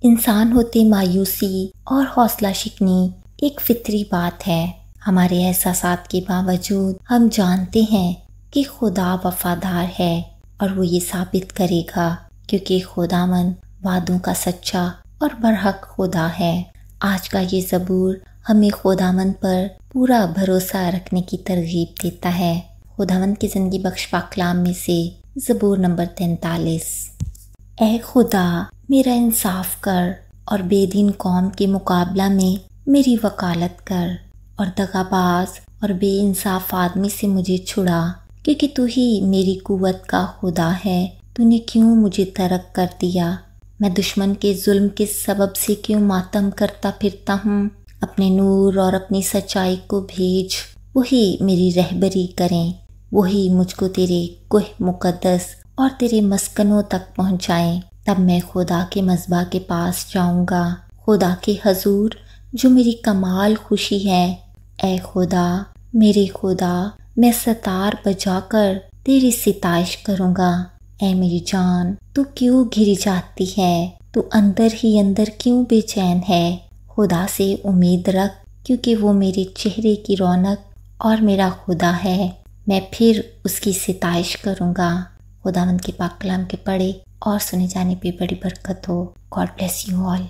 انسان ہوتے مایوسی اور حوصلہ شکنی ایک فطری بات ہے۔ ہمارے احساسات کے باوجود ہم جانتے ہیں کہ خدا وفادار ہے اور وہ یہ ثابت کرے گا، کیونکہ خداوند وعدوں کا سچا اور برحق خدا ہے۔ آج کا یہ زبور ہمیں خداوند پر پورا بھروسہ رکھنے کی ترغیب دیتا ہے۔ خداوند کی زندگی بخش پاک کلام میں سے زبور نمبر 43۔ اے خدا، میرا انصاف کر اور بے دین قوم کے مقابلہ میں میری وکالت کر، اور دغاباز اور بے انصاف آدمی سے مجھے چھڑا، کیونکہ تو ہی میری قوت کا خدا ہے۔ تو نے کیوں مجھے ترک کر دیا؟ میں دشمن کے ظلم کے سبب سے کیوں ماتم کرتا پھرتا ہوں؟ اپنے نور اور اپنی سچائی کو بھیج، وہی میری رہبری کریں، وہی مجھ کو تیرے کوہ مقدس اور تیرے مسکنوں تک پہنچائیں۔ تب میں خدا کے مذبح کے پاس جاؤں گا، خدا کے حضور جو میری کمال خوشی ہے۔ اے خدا، میرے خدا، میں ستار بجا کر تیری ستائش کروں گا۔ اے میری جان، تو کیوں گھری جاتی ہے؟ تو اندر ہی اندر کیوں بے چین ہے؟ خدا سے امید رکھ، کیونکہ وہ میرے چہرے کی رونق اور میرا خدا ہے۔ میں پھر اس کی ستائش کروں گا۔ خداوند کے پاک کلام کے پڑھے اور سنے جانے پہ بڑی برکت ہو۔ God bless you all.